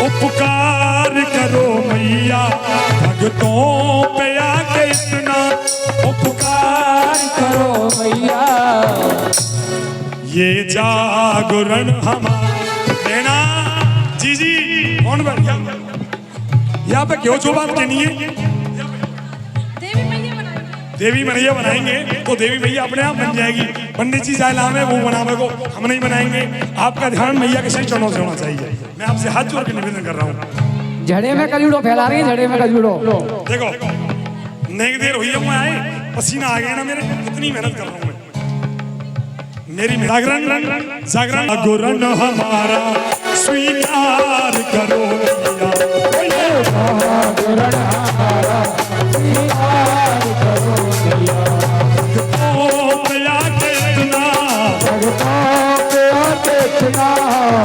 उपकार करो मैया भक्तों पे आके इतना उपकार करो मैया। ये जागरण हमारा लेना जी जी कौन बैठ गया यहाँ पे? क्यों जो बात कहनी है? देवी मैया बनाएंगे तो देवी मैया अपने आप बन जाएगी। पंडित जी चाहे लावे वो बनावे को, हम नहीं बनाएंगे। आपका ध्यान मैया के श्री चरणों से होना चाहिए। मैं आपसे हाथ जोड़ के निवेदन कर रहा हूँ। जड़े में कजूड़ो फैला रही है, जड़े में कजूड़ो। देखो नहीं देर हुई है, मैं आए पसीना आ गया ना मेरे, कितनी मेहनत कर रहा हूँ मैं। मेरी जागरण जागरण हमारा स्वीकार करो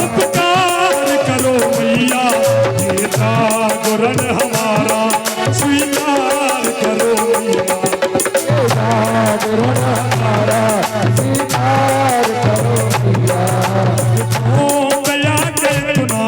उपकार करो मैया। ये जागरण हमारा स्वीकार करो मैया। जागरण हमारा स्वीकार करो मैया। ओ दया के गुना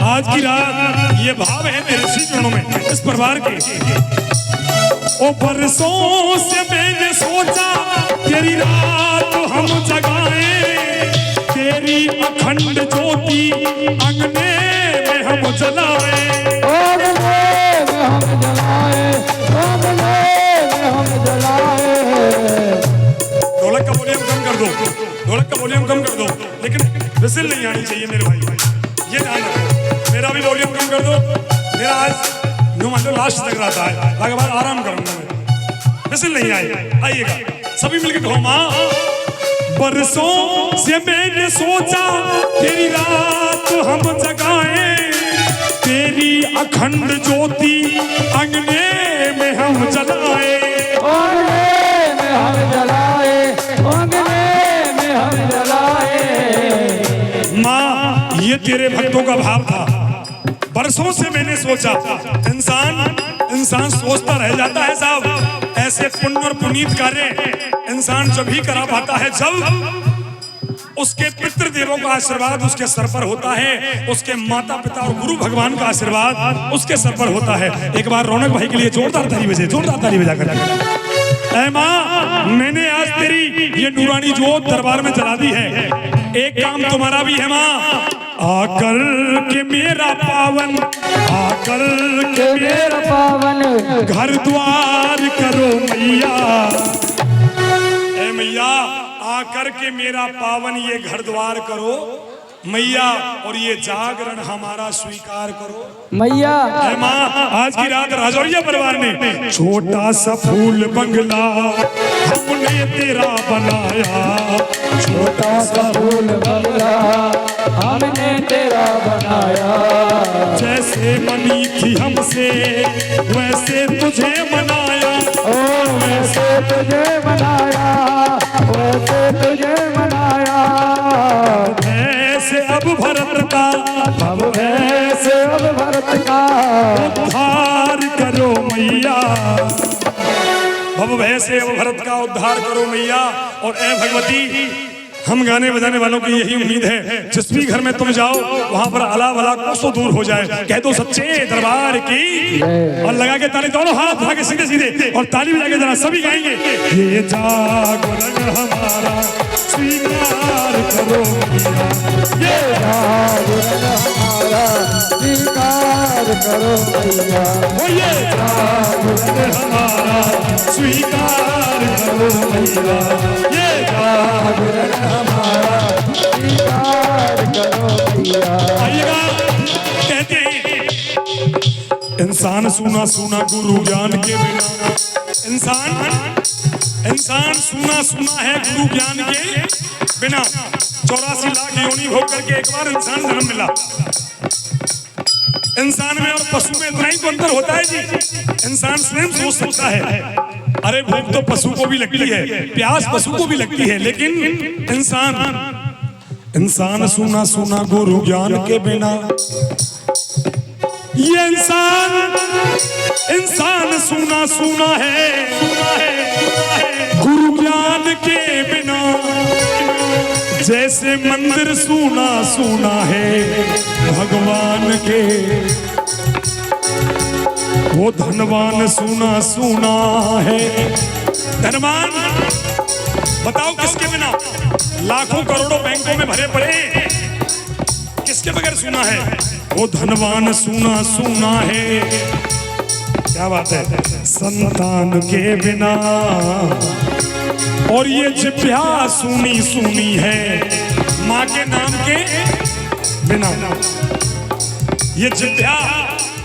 आज की रात ये भाव है मेरे श्री चरणों में इस परिवार के। ओ बरसों से मैंने सोचा तेरी रात हम जगाएं, तेरी अखंड ज्योति अंगने में हम जलाएं। ढोलक का वॉल्यूम कम कर दो, ढोलक का वॉल्यूम कम कर दो, लेकिन विसिल नहीं आनी चाहिए मेरे भाई। ये ध्यान रखो, मेरा भी वॉल्यूम कम कर दो। मेरा आज नो मान लो लास्ट तक रहता है, उसके बाद आराम करूंगा मैं। विसिल नहीं आए, आइएगा सभी मिलकर कहो माँ। बरसों से मैंने सोचा तेरी रात हम जगाएं, तेरी अखंड ज्योति अंगने में हम जलाएं। माँ ये तेरे भक्तों का भाव था। बरसों से मैंने सोचा, इंसान सोचता रह जाता है साहब। ऐसे पुण्य और पुनीत कार्य इंसान जब ही करा पाता है जब उसके पितृदेवों का आशीर्वाद उसके सर पर होता है, उसके माता पिता और गुरु भगवान का आशीर्वाद उसके सर पर होता है। एक बार रौनक भाई के लिए जोरदार ताली बजे, जोरदार ताली बजा कर। ऐ माँ मैंने आज तेरी ये नूरानी जोत दरबार में जला दी है। एक काम तुम्हारा भी है माँ, आकर के मेरा पावन, आकर के मेरा पावन घर द्वार करो मैया। ए मैया आकर के मेरा पावन ये घर द्वार करो मैया, और ये जागरण हमारा स्वीकार करो मैया। माँ आज की रात राजौरिया परिवार ने छोटा सा फूल बंगला हमने तेरा बनाया, छोटा सा फूल बंगला हमने तेरा बनाया। जैसे बनी थी हमसे वैसे तुझे मनाया, ओ वैसे तुझे मनाया, वैसे तुझे मनाया। ऐसे अब भरत का, अब ऐसे अब भरत का उद्धार करो मैया। अब वैसे अब भरत का उद्धार करो मैया। और ऐ भगवती हम गाने बजाने वालों की यही उम्मीद है, जिस भी घर में तुम जाओ वहां पर अला वला कोसों दूर हो जाए। कह दो सच्चे दरबार की, और लगा के ताली, दोनों हाथ उठा के सीधे सीधे और ताली बजा के जरा सभी गाएंगे। ये जागरण हमारा स्वीकार करो मैया, ये जागरण हमारा स्वीकार करो मैया। ओ ये जागरण हमारा स्वीकार करो मैया, ये जागरण हमारा स्वीकार करो मैया। आइएगा। कहते हैं इंसान सुना सुना गुरु ज्ञान के बिना, इंसान इंसान सूना सूना है गुरु ज्ञान के बिना। 84 लाख योनि भोग करके एक बार इंसान जन्म मिला। इंसान में और पशु में इतना ही तो अंतर होता है जी। इंसान स्वयं सोच सकता है, अरे भूख तो पशु को भी लगती है, प्यास पशु को भी लगती है, लेकिन इंसान सूना सूना गुरु ज्ञान के बिना। ये इंसान सूना सूना है गुरु ज्ञान के बिना। जैसे मंदिर सूना सूना है भगवान के, वो धनवान सूना सूना है। धनवान बताओ किसके बिना? लाखों करोड़ों बैंकों में भरे पड़े, किसके बगैर सूना है? वो धनवान सूना सूना है। क्या बात है? संतान के बिना। और ये जिब्या सूनी सूनी है माँ के नाम के बिना। ये जिब्या,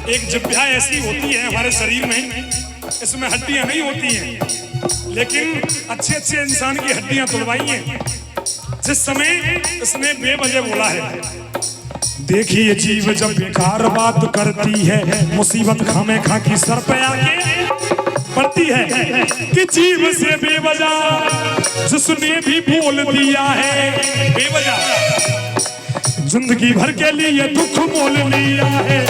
एक जिब्या ऐसी होती है हमारे शरीर में, इसमें हड्डियां नहीं होती हैं, लेकिन अच्छे अच्छे इंसान की हड्डियां तुड़वाई हैं। जिस समय इसने बेवजह बोला है, देखिए जीव जब बेकार बात करती है, मुसीबत खामे खा की सर पे आके पड़ती है। कि जीव से बेवजह जिसने भी बोल दिया है, बेवजह जिंदगी भर के लिए दुख मोल लिया है।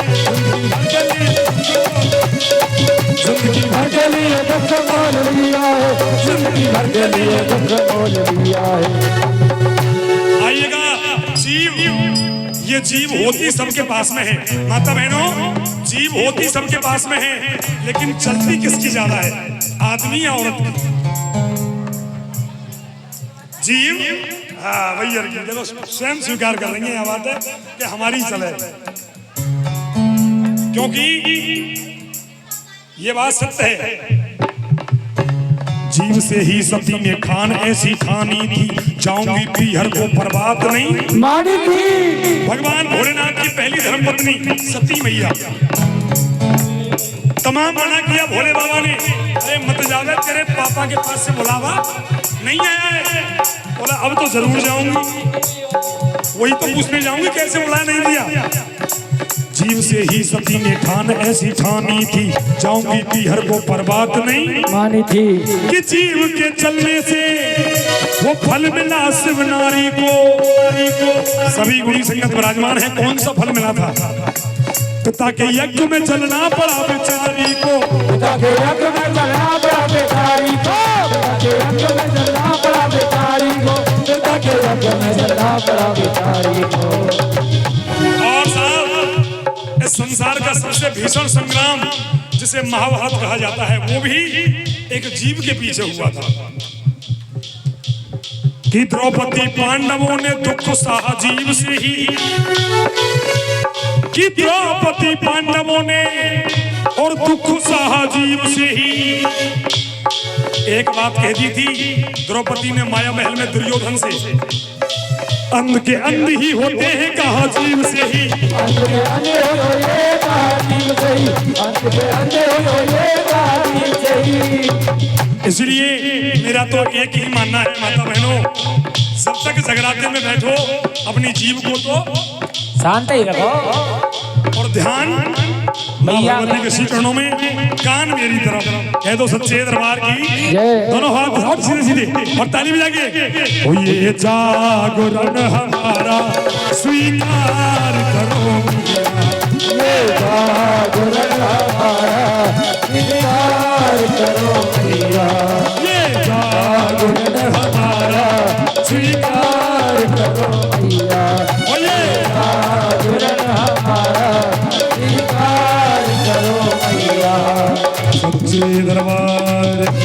जिंदगी भर के लिए दुख मोल लिया है, जिंदगी भर के लिए दुख मोल लिया है। आइएगा, ये जीव होती सबके पास में है माता बहनों, जीव होती सबके पास में है, लेकिन चलती किसकी ज्यादा है? आदमी या औरत की? जीव, हाँ वही अर्जुन देखो स्वयं स्वीकार कर रही है। यह बात है कि हमारी चले, क्योंकि ये बात सत्य है। जीव से ही सती ने खान ऐसी खानी थी, जाऊंगी पीहर को बर्बाद नहीं मानी थी। भगवान भोलेनाथ की पहली धर्मपत्नी सती मैया, तमाम मना किया भोले बाबा ने, अरे मत जावे, तेरे पापा के पास से बुलावा नहीं आया है। बोला अब तो जरूर जाऊंगी, वही तो पूछने जाऊंगी कैसे बुला नहीं दिया। जीव से ही सती ने ठान ऐसी ठानी थी, जाऊंगी पीहर को बर्बाद नहीं मानी थी। कि जीव के चलने से वो फल मिला शिव नारी को। सभी गुणी संगत विराजमान है, कौन सा फल मिला था? पिता के यज्ञ में जलना पड़ा बेचारी को, पिता के यज्ञ में जलना पड़ा बेचारी को, पिता के यज्ञ में जलना पड़ा बेचारी को, पिता के यज्ञ में जलना पड़ा बेचारी को। और साहब इस संसार का सबसे भीषण संग्राम जिसे महाभारत कहा जाता है, वो भी एक जीव के पीछे हुआ था। कि द्रौपदी पांडवों ने दुख सहा जीव से ही, कि द्रौपदी पांडवों ने और दुख सहा जीव से ही। एक बात कह दी थी द्रौपदी ने माया महल में दुर्योधन से, अंध के अंध ही होते हैं कहा जीव से ही। अंध के अंधे हो ये कहा जीव से ही, अंध के अंधे हो ये कहा जीव से ही। इसलिए मेरा तो एक ही मानना है माता बहनों, जब तक जगराते में बैठो अपनी जीव को तो शांत ही रखो और ध्यान भगवती के श्री चरणों में, कान मेरी तरफ कह दो सच्चे दरबार की, दोनों हाथ सीधे सीधे और ताली बजा के, ओ ये जागरण हमारा स्वीकार करो, ये जागरण हमारा स्वीकार करो भैया, ये जागरण हमारा स्वीकार करो भैया, और ये जागरण हमारा स्वीकार करो भैया। सच्चे दरबार की